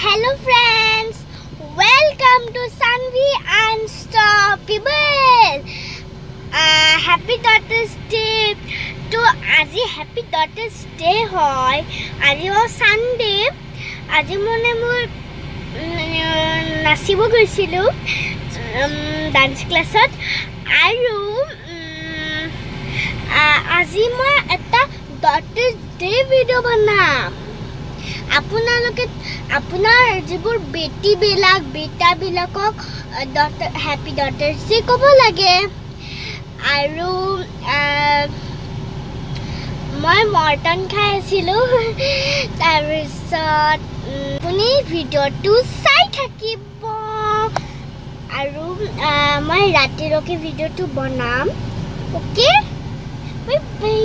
Hello friends, welcome to Sanvi Unstoppable. Happy Daughter's Day. To আজি Happy Daughter's Day hoy. আজি o Sunday. আজি mone mur nasibo goisilu dance classot aru আজি মই এটা Daughter's Day video banam. আপোনাৰ যিবোৰ বেটি বিলাক বেটা বিলাকক হ্যাপি ডটাৰ্স ডে ক'ব লাগে আৰু মই মৰ্টন খাই আছিলো তাৰপিছত আপুনি ভিডিঅ'টো চাই থাকিব আৰু মই ৰাতিলৈকে ভিডিঅ'টো বনাম ওকে বাই বাই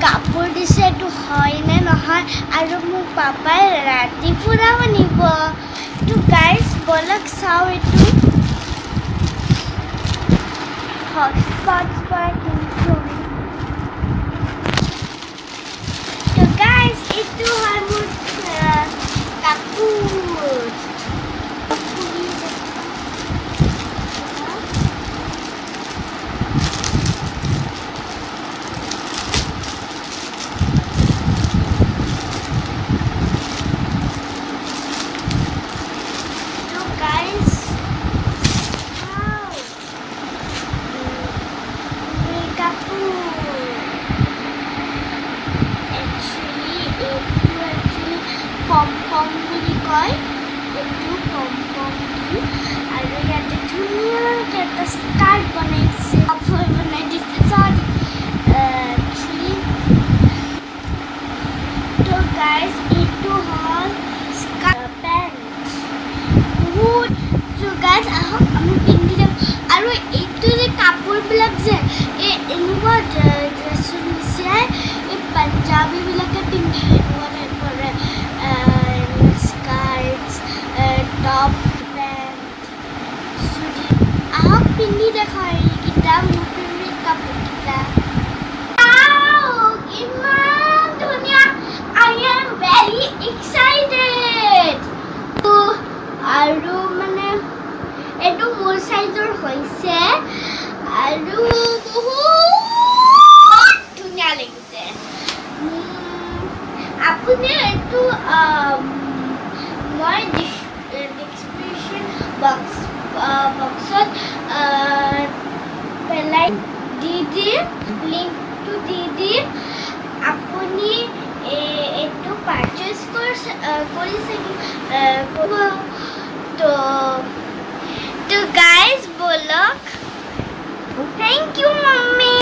কাপোৰ দিছে তো হয় নে নহয় আৰু মোক পাপাই ৰাতি ফুৰাব নিব তো গাইস বলক চাও এটো হটস্পট পৰা কিন্তু তো গাইস এটো হয় মোৰ কাপোৰ পম বুলি কয় এটো পম আৰু ইয়াতে ধুনীয়াকৈ এটা স্কাৰ্ট বনাইছে কাপোৰ বনাই দিছে সৰি তো গাইস এটো হল স্কাৰ্ট পেন্ট তো গাইস আহক আমি পিন্ধি দিম আৰু এটো যে কাপোৰবিলাক যে এনেকুৱা ড্ৰেছ নিছে এই পাঞ্জাবী বিলাকে পিন্ধে top pant sudi aap pindi dekhai kita mufri kapur kita wow iman dunia I am very excited to aru mane etu mor size or hoise aru bahut dunia legise apune etu moi boxত পেলাই দিদি link two দিদি আপুনি এটো purchase কৰিছে তো guys বলক thank U mummy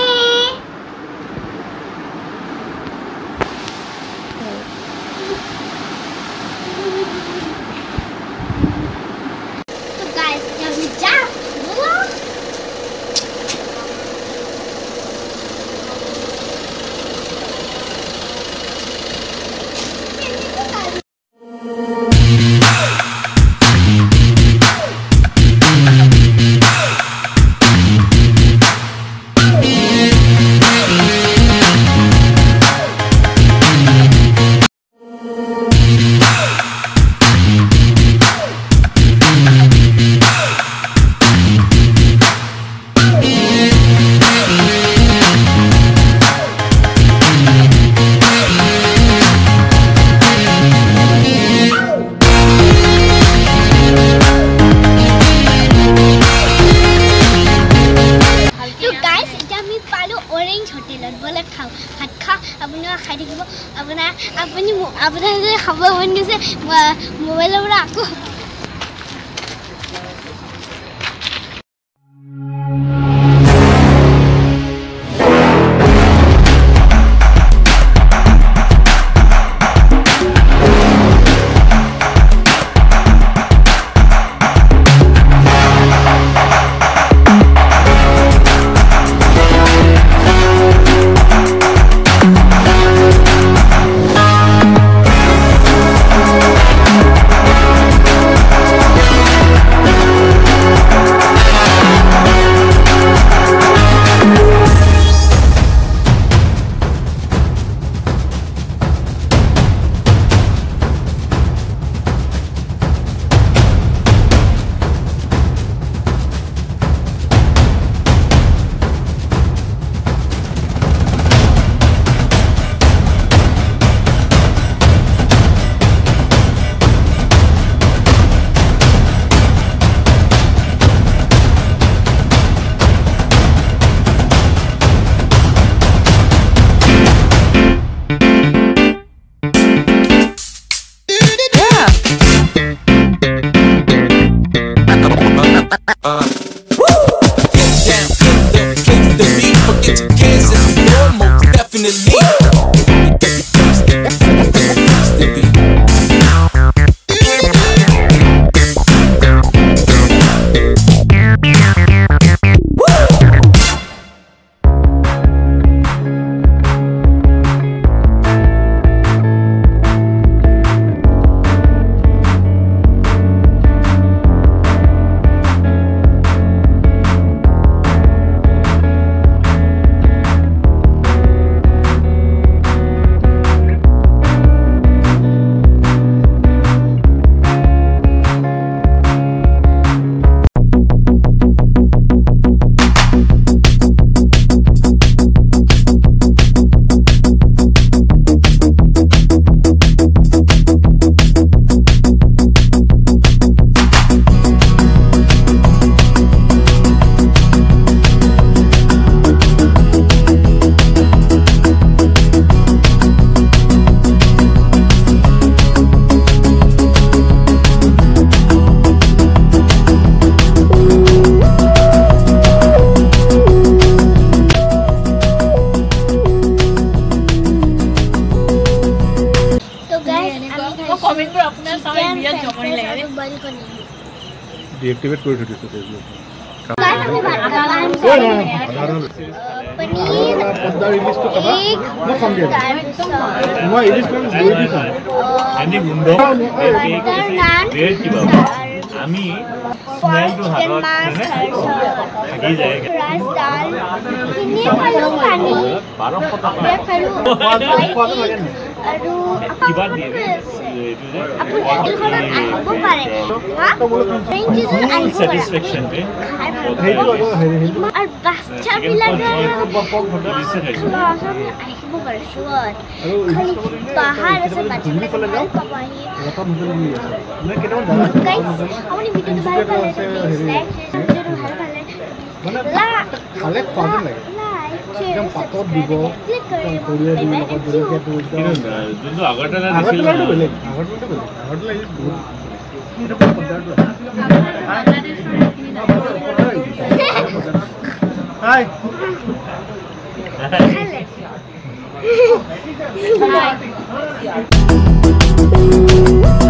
আপোনাৰ যে খাব মন গৈছে মোবাইলৰ পৰা আকৌ ডিএক্টিভেট কৰি থৈছো ফেচবুক पनीर पद्दा रिलीज तो कबा मैं कम दे मैं रिलीज कर दे दी था एनी गुंडो रेल की बाबा আমি স্মেল তো হাতত থাকি যায় राइस दाल किने खालो पानी 1200 টাকা খালো কত লাগে না আৰু কিবা দিয়ে এইটো যে আপুনি এখনত আহিব পাৰে হা ৰেঞ্জেস আহিব স্যাটিসফ্যাকশন তে আৰু বাচ্চা বিলাকৰ আহিব পাৰে শুৱাৰ খালি পাহাৰ আছে বাচ্চা বিলাকৰ পাবাহি ৰতন হোটেল বুলি আছে মই কেটাও জানা আপুনি ভিডিঅ'টো ভাল পালে লাইক ভিডিঅ'টো ভাল পালে মানে খালে পাগল লাগে একদম পাতত দিব কোৰিয়া দিব লগত জলকীয়া দিব কিন্তু আগৰটা দিছিল আগৰটা বেলেগ আগৰটা বহুত এটা পদাৰ্থ হাই Hi.